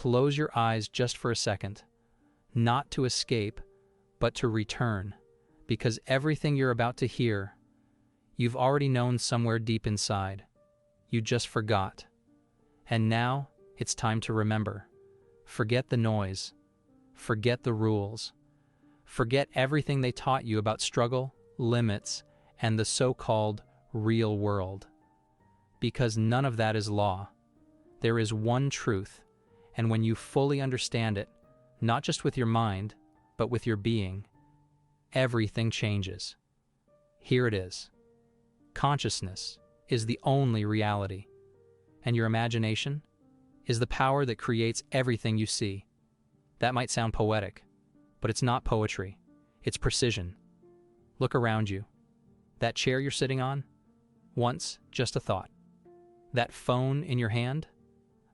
close your eyes just for a second, not to escape, but to return, because everything you're about to hear, you've already known somewhere deep inside. You just forgot. And now, it's time to remember. Forget the noise. Forget the rules. Forget everything they taught you about struggle, limits, and the so-called real world. Because none of that is law. There is one truth, and when you fully understand it, not just with your mind, but with your being, everything changes. Here it is. Consciousness is the only reality, and your imagination is the power that creates everything you see. That might sound poetic, but it's not poetry. It's precision. Look around you. That chair you're sitting on? Once just a thought. That phone in your hand?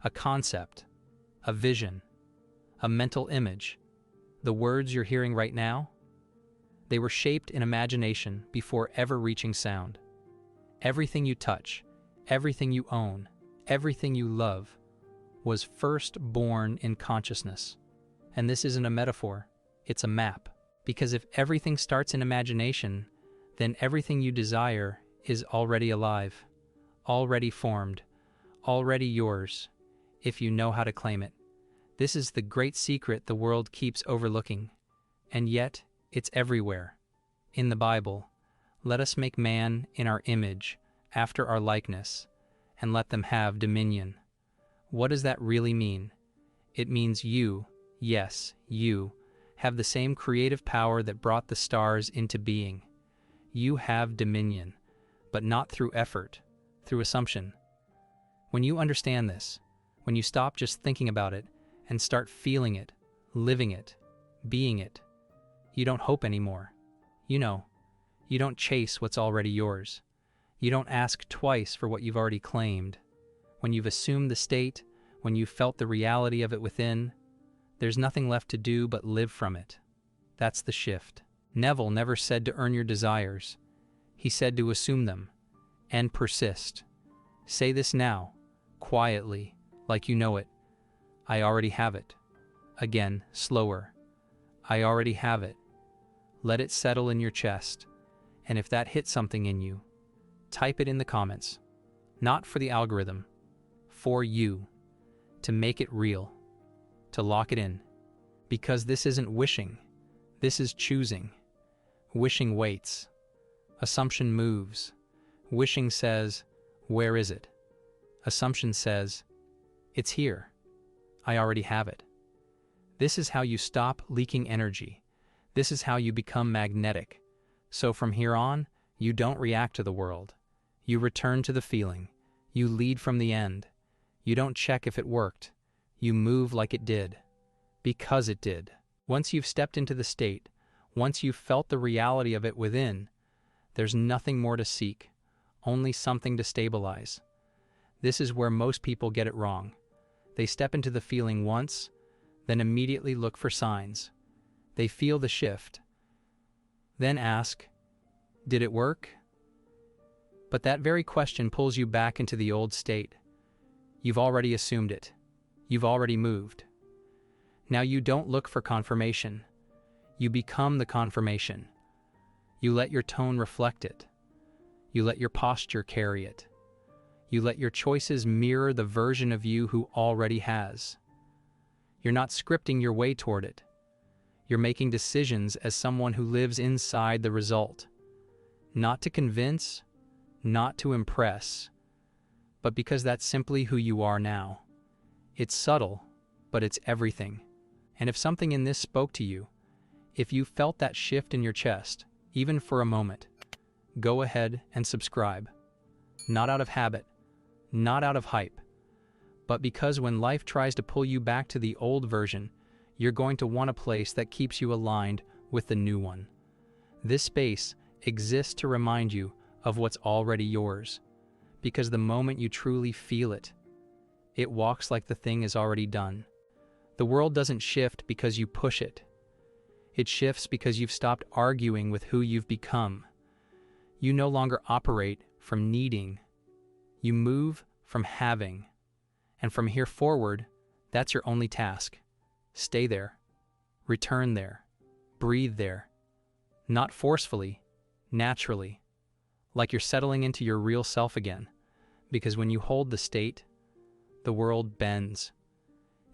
A concept, a vision, a mental image. The words you're hearing right now? They were shaped in imagination before ever reaching sound. Everything you touch, everything you own, everything you love was first born in consciousness. And this isn't a metaphor, it's a map. Because if everything starts in imagination, then everything you desire is already alive, already formed, already yours, if you know how to claim it. This is the great secret the world keeps overlooking, and yet it's everywhere. In the Bible, let us make man in our image, after our likeness, and let them have dominion. What does that really mean? It means you, yes, you, have the same creative power that brought the stars into being. You have dominion, but not through effort, through assumption. When you understand this, when you stop just thinking about it and start feeling it, living it, being it, you don't hope anymore. You know, you don't chase what's already yours. You don't ask twice for what you've already claimed. When you've assumed the state, when you've felt the reality of it within, there's nothing left to do but live from it. That's the shift. Neville never said to earn your desires. He said to assume them and persist. Say this now, quietly, like you know it. I already have it. Again, slower. I already have it. Let it settle in your chest. And if that hits something in you, type it in the comments. Not for the algorithm, for you, to make it real, to lock it in. Because this isn't wishing, this is choosing. Wishing waits. Assumption moves. Wishing says, where is it? Assumption says, it's here. I already have it. This is how you stop leaking energy. This is how you become magnetic. So from here on, you don't react to the world. You return to the feeling. You lead from the end. You don't check if it worked. You move like it did. Because it did. Once you've stepped into the state, once you've felt the reality of it within, there's nothing more to seek, only something to stabilize. This is where most people get it wrong. They step into the feeling once, then immediately look for signs. They feel the shift, then ask, did it work? But that very question pulls you back into the old state. You've already assumed it. You've already moved. Now you don't look for confirmation. You become the confirmation. You let your tone reflect it. You let your posture carry it. You let your choices mirror the version of you who already has. You're not scripting your way toward it. You're making decisions as someone who lives inside the result. Not to convince, not to impress, but because that's simply who you are now. It's subtle, but it's everything. And if something in this spoke to you, if you felt that shift in your chest, even for a moment, go ahead and subscribe. Not out of habit, not out of hype, but because when life tries to pull you back to the old version, you're going to want a place that keeps you aligned with the new one. This space exists to remind you of what's already yours, because the moment you truly feel it, it walks like the thing is already done. The world doesn't shift because you push it. It shifts because you've stopped arguing with who you've become. You no longer operate from needing. You move from having. And from here forward, That's your only task. Stay there. Return there. Breathe there. Not forcefully, naturally, like you're settling into your real self again. Because when you hold the state, the world bends.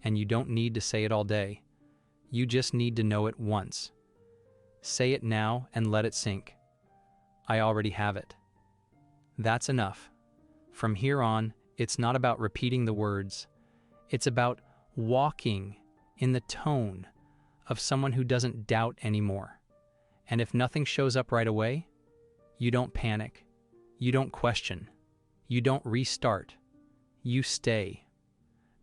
And you don't need to say it all day. You just need to know it once. Say it now and let it sink. I already have it. That's enough. From here on, it's not about repeating the words. It's about walking in the tone of someone who doesn't doubt anymore. And if nothing shows up right away, you don't panic. You don't question. You don't restart. You stay.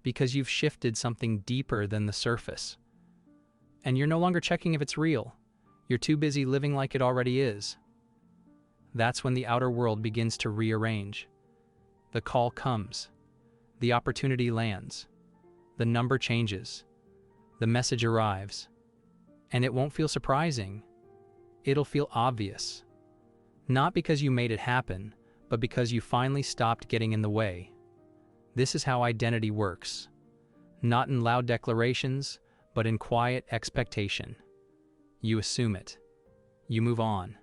Because you've shifted something deeper than the surface. And you're no longer checking if it's real. You're too busy living like it already is. That's when the outer world begins to rearrange. The call comes. The opportunity lands. The number changes. The message arrives. And it won't feel surprising. It'll feel obvious. Not because you made it happen, but because you finally stopped getting in the way. This is how identity works. Not in loud declarations, but in quiet expectation. You assume it. You move on.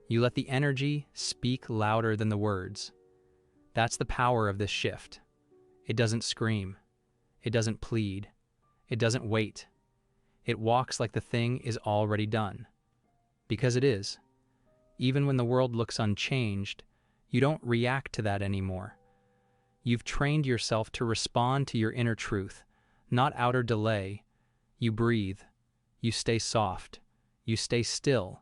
You let the energy speak louder than the words. That's the power of this shift. It doesn't scream. It doesn't plead. It doesn't wait. It walks like the thing is already done. Because it is. Even when the world looks unchanged, you don't react to that anymore. You've trained yourself to respond to your inner truth, not outer delay. You breathe. You stay soft. You stay still.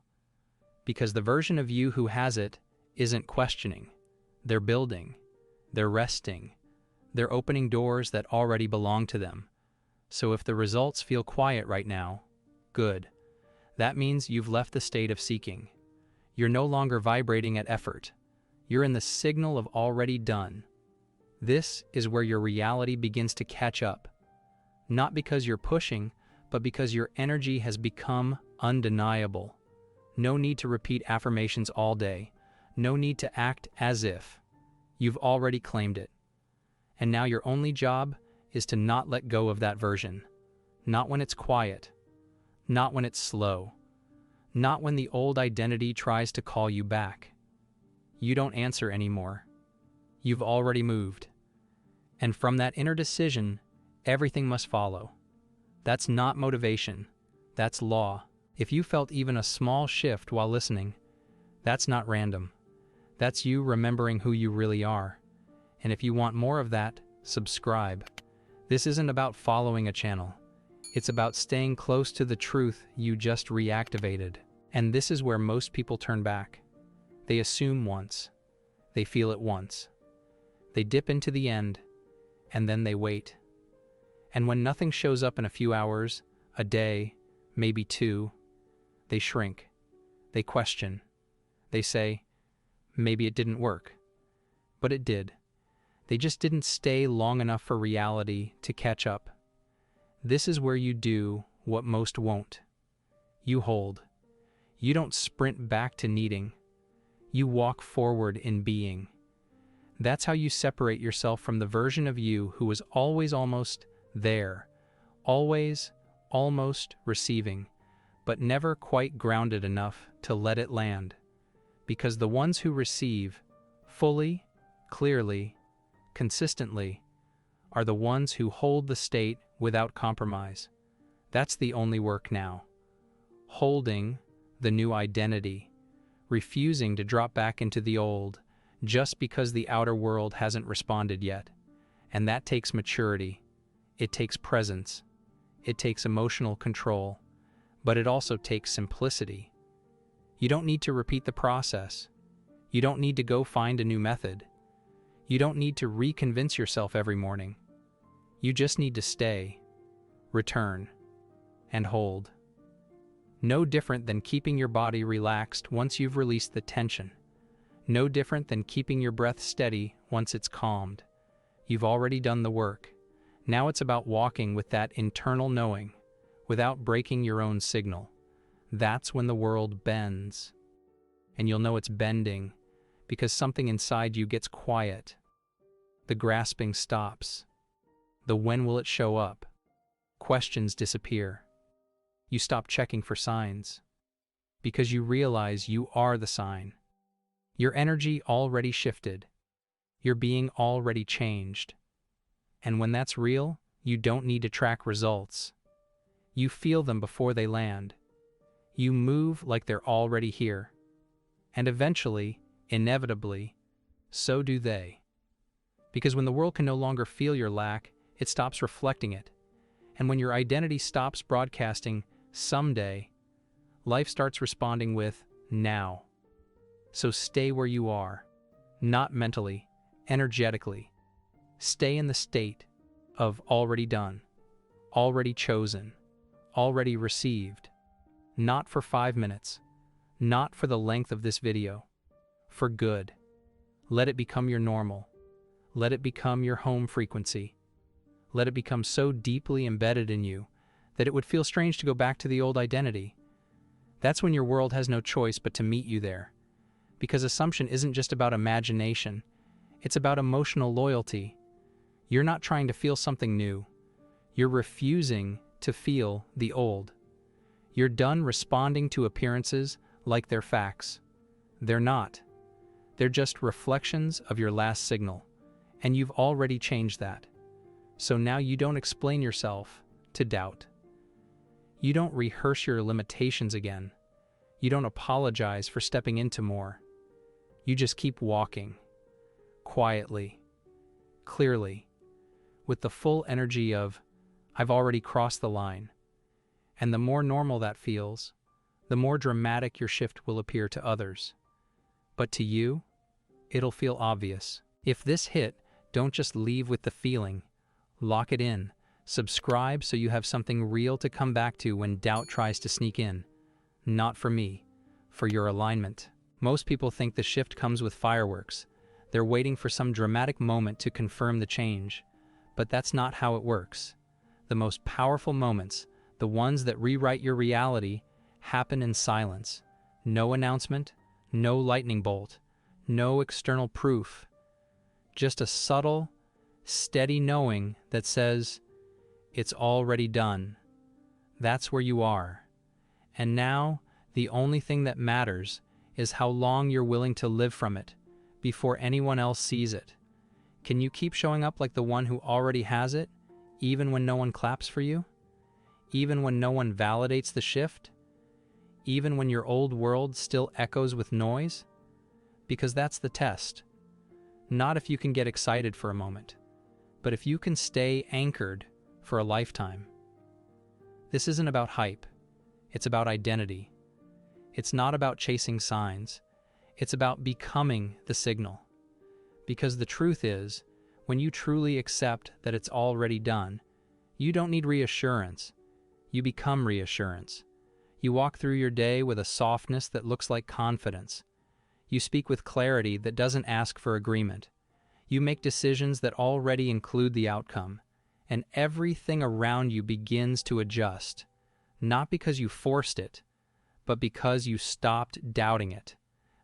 Because the version of you who has it isn't questioning. They're building. They're resting. They're opening doors that already belong to them. So if the results feel quiet right now, good. That means you've left the state of seeking. You're no longer vibrating at effort. You're in the signal of already done. This is where your reality begins to catch up. Not because you're pushing, but because your energy has become undeniable. No need to repeat affirmations all day. No need to act as if. You've already claimed it. And now your only job is to not let go of that version. Not when it's quiet. Not when it's slow. Not when the old identity tries to call you back. You don't answer anymore. You've already moved. And from that inner decision, everything must follow. That's not motivation. That's law. If you felt even a small shift while listening, that's not random. That's you remembering who you really are. And if you want more of that, subscribe. This isn't about following a channel. It's about staying close to the truth you just reactivated. And this is where most people turn back. They assume once. They feel it once. They dip into the end, and then they wait. And when nothing shows up in a few hours, a day, maybe two, they shrink. They question. They say, maybe it didn't work. But it did. They just didn't stay long enough for reality to catch up. This is where you do what most won't. You hold. You don't sprint back to needing. You walk forward in being. That's how you separate yourself from the version of you who was always almost there, always almost receiving, but never quite grounded enough to let it land. Because the ones who receive, fully, clearly, consistently, are the ones who hold the state without compromise. That's the only work now. Holding the new identity, refusing to drop back into the old, just because the outer world hasn't responded yet. And that takes maturity. It takes presence. It takes emotional control. But it also takes simplicity. You don't need to repeat the process. You don't need to go find a new method. You don't need to reconvince yourself every morning. You just need to stay, return, and hold. No different than keeping your body relaxed once you've released the tension. No different than keeping your breath steady once it's calmed. You've already done the work. Now it's about walking with that internal knowing, without breaking your own signal. That's when the world bends. And you'll know it's bending, because something inside you gets quiet. The grasping stops. The when will it show up? Questions disappear. You stop checking for signs. Because you realize you are the sign. Your energy already shifted. Your being already changed. And when that's real, you don't need to track results. You feel them before they land. You move like they're already here. And eventually, inevitably, so do they. Because when the world can no longer feel your lack, it stops reflecting it. And when your identity stops broadcasting someday, life starts responding with now. So stay where you are, not mentally, energetically. Stay in the state of already done, already chosen, already received. Not for 5 minutes, not for the length of this video, for good. Let it become your normal. Let it become your home frequency. Let it become so deeply embedded in you that it would feel strange to go back to the old identity. That's when your world has no choice but to meet you there. Because assumption isn't just about imagination, it's about emotional loyalty. You're not trying to feel something new. You're refusing to feel the old. You're done responding to appearances like they're facts. They're not. They're just reflections of your last signal, and you've already changed that. So now you don't explain yourself to doubt. You don't rehearse your limitations again. You don't apologize for stepping into more. You just keep walking, quietly, clearly, with the full energy of, I've already crossed the line. And the more normal that feels, the more dramatic your shift will appear to others. But to you, it'll feel obvious. If this hit, don't just leave with the feeling. Lock it in. Subscribe so you have something real to come back to when doubt tries to sneak in. Not for me, for your alignment. Most people think the shift comes with fireworks. They're waiting for some dramatic moment to confirm the change. But that's not how it works. The most powerful moments, the ones that rewrite your reality, happen in silence. No announcement, no lightning bolt, no external proof. Just a subtle, steady knowing that says, it's already done. That's where you are. And now, the only thing that matters is how long you're willing to live from it before anyone else sees it. Can you keep showing up like the one who already has it, even when no one claps for you? Even when no one validates the shift? Even when your old world still echoes with noise? Because that's the test. Not if you can get excited for a moment, but if you can stay anchored for a lifetime. This isn't about hype. It's about identity. It's not about chasing signs. It's about becoming the signal. Because the truth is, when you truly accept that it's already done, you don't need reassurance. You become reassurance. You walk through your day with a softness that looks like confidence. You speak with clarity that doesn't ask for agreement. You make decisions that already include the outcome, and everything around you begins to adjust, not because you forced it, but because you stopped doubting it.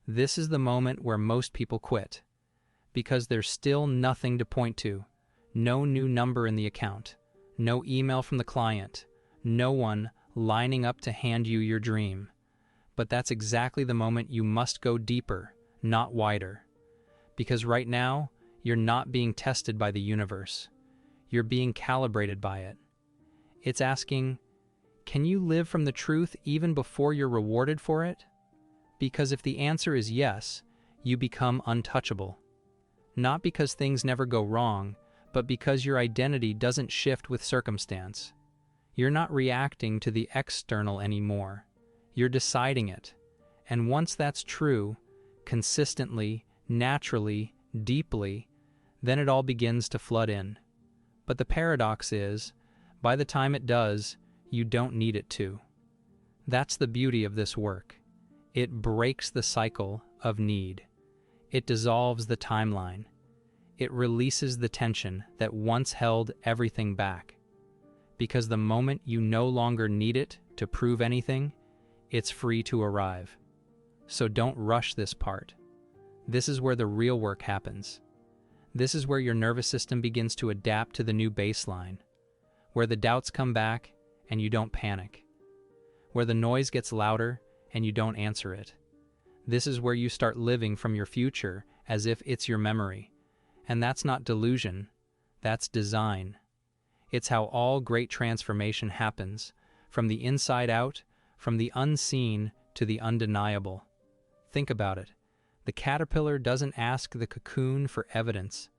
This is the moment where most people quit, because there's still nothing to point to, no new number in the account, no email from the client, no one lining up to hand you your dream. But that's exactly the moment you must go deeper, not wider. Because right now, you're not being tested by the universe. You're being calibrated by it. It's asking, can you live from the truth even before you're rewarded for it? Because if the answer is yes, you become untouchable. Not because things never go wrong, but because your identity doesn't shift with circumstance. You're not reacting to the external anymore. You're deciding it. And once that's true, consistently, naturally, deeply, then it all begins to flood in. But the paradox is, by the time it does, you don't need it to. That's the beauty of this work. It breaks the cycle of need. It dissolves the timeline. It releases the tension that once held everything back. Because the moment you no longer need it to prove anything, it's free to arrive. So don't rush this part. This is where the real work happens. This is where your nervous system begins to adapt to the new baseline, where the doubts come back and you don't panic, where the noise gets louder and you don't answer it. This is where you start living from your future as if it's your memory. And that's not delusion, that's design. It's how all great transformation happens, from the inside out, from the unseen to the undeniable. Think about it. The caterpillar doesn't ask the cocoon for evidence.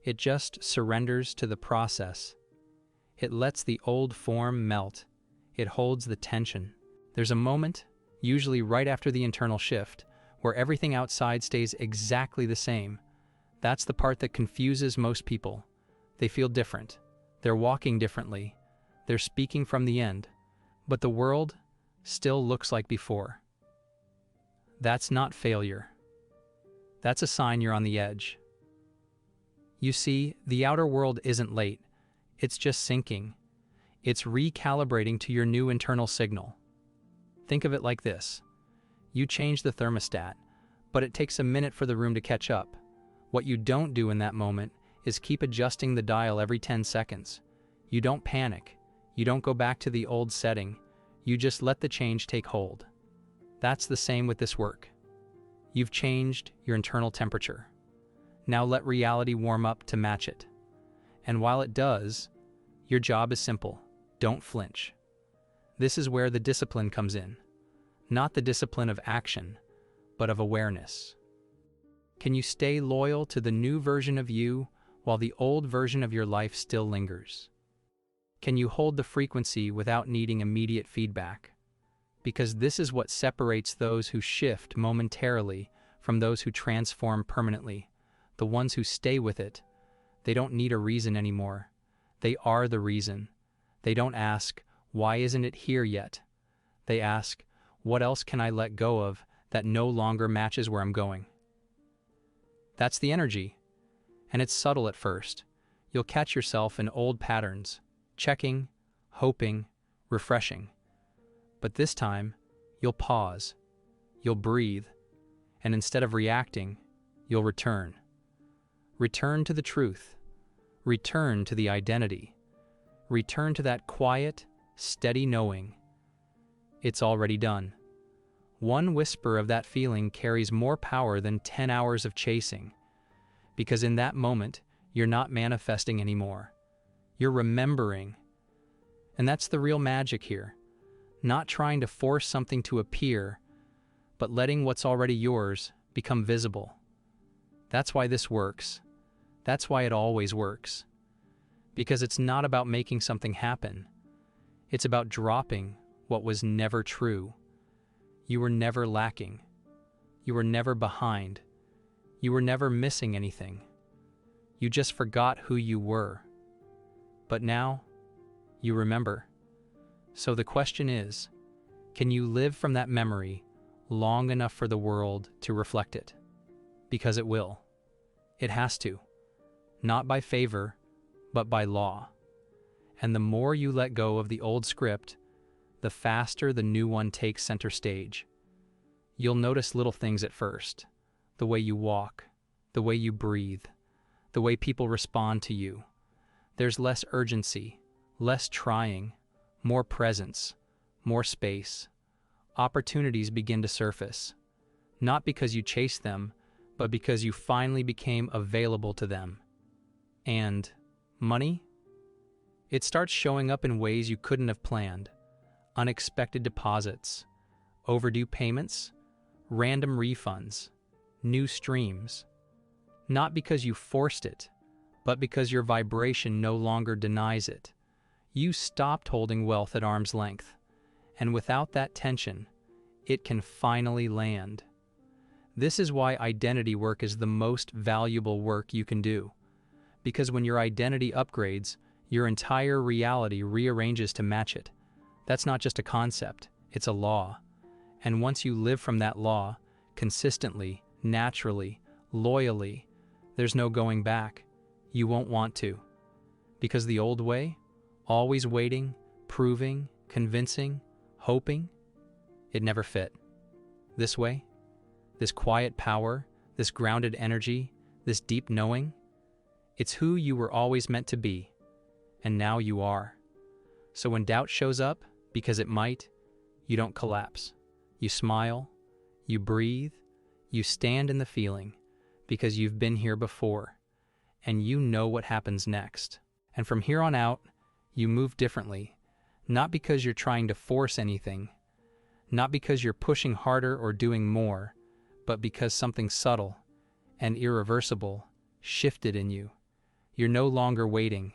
It just surrenders to the process. It lets the old form melt. It holds the tension. There's a moment, usually right after the internal shift, where everything outside stays exactly the same. That's the part that confuses most people. They feel different. They're walking differently. They're speaking from the end. But the world still looks like before. That's not failure. That's a sign you're on the edge. You see, the outer world isn't late. It's just syncing. It's recalibrating to your new internal signal. Think of it like this. You change the thermostat, but it takes a minute for the room to catch up. What you don't do in that moment is keep adjusting the dial every 10 seconds. You don't panic. You don't go back to the old setting. You just let the change take hold. That's the same with this work. You've changed your internal temperature. Now let reality warm up to match it. And while it does, your job is simple. Don't flinch. This is where the discipline comes in. Not the discipline of action, but of awareness. Can you stay loyal to the new version of you while the old version of your life still lingers? Can you hold the frequency without needing immediate feedback? Because this is what separates those who shift momentarily from those who transform permanently. The ones who stay with it, they don't need a reason anymore. They are the reason. They don't ask, why isn't it here yet? They ask, what else can I let go of that no longer matches where I'm going? That's the energy. And it's subtle at first. You'll catch yourself in old patterns, checking, hoping, refreshing. But this time, you'll pause, you'll breathe, and instead of reacting, you'll return. Return to the truth. Return to the identity. Return to that quiet, steady knowing. It's already done. One whisper of that feeling carries more power than 10 hours of chasing. Because in that moment, you're not manifesting anymore. You're remembering. And that's the real magic here. Not trying to force something to appear, but letting what's already yours become visible. That's why this works. That's why it always works. Because it's not about making something happen. It's about dropping what was never true. You were never lacking. You were never behind. You were never missing anything. You just forgot who you were. But now, you remember. So the question is, can you live from that memory long enough for the world to reflect it? Because it will. It has to. Not by favor, but by law. And the more you let go of the old script, the faster the new one takes center stage. You'll notice little things at first. The way you walk, the way you breathe, the way people respond to you. There's less urgency, less trying, more presence, more space. Opportunities begin to surface. Not because you chased them, but because you finally became available to them. And money? It starts showing up in ways you couldn't have planned. Unexpected deposits, overdue payments, random refunds, new streams. Not because you forced it, but because your vibration no longer denies it. You stopped holding wealth at arm's length, and without that tension, it can finally land. This is why identity work is the most valuable work you can do. Because when your identity upgrades, your entire reality rearranges to match it. That's not just a concept, it's a law. And once you live from that law, consistently, naturally, loyally, there's no going back. You won't want to. Because the old way, always waiting, proving, convincing, hoping, it never fit. This way, this quiet power, this grounded energy, this deep knowing, It's who you were always meant to be, and now you are. So when doubt shows up, because it might, you don't collapse. You smile, you breathe, you stand in the feeling, because you've been here before, and you know what happens next. And from here on out, you move differently, not because you're trying to force anything, not because you're pushing harder or doing more, but because something subtle and irreversible shifted in you. You're no longer waiting.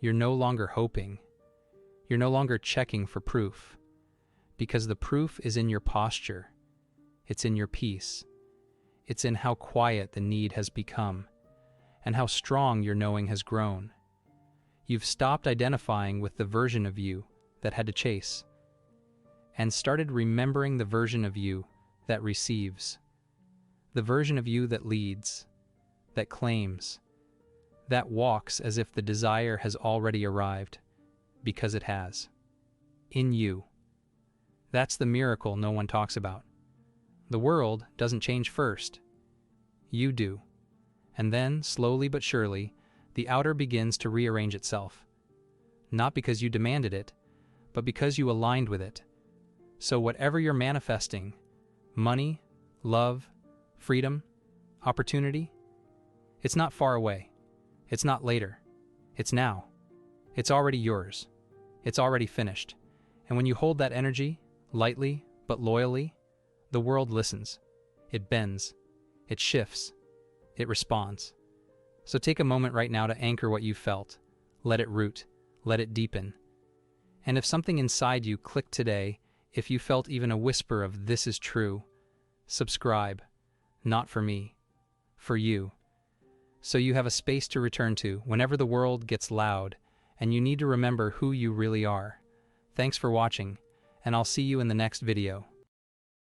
You're no longer hoping. You're no longer checking for proof, because the proof is in your posture. It's in your peace. It's in how quiet the need has become, and how strong your knowing has grown. You've stopped identifying with the version of you that had to chase, and started remembering the version of you that receives, the version of you that leads, that claims, that walks as if the desire has already arrived, because it has. In you. That's the miracle no one talks about. The world doesn't change first. You do. And then, slowly but surely, the outer begins to rearrange itself. Not because you demanded it, but because you aligned with it. So whatever you're manifesting, money, love, freedom, opportunity, it's not far away. It's not later. It's now. It's already yours. It's already finished. And when you hold that energy, lightly but loyally, the world listens. It bends. It shifts. It responds. So take a moment right now to anchor what you felt. Let it root. Let it deepen. And if something inside you clicked today, if you felt even a whisper of "this is true," subscribe. Not for me. For you. So you have a space to return to whenever the world gets loud, and you need to remember who you really are. Thanks for watching, and I'll see you in the next video.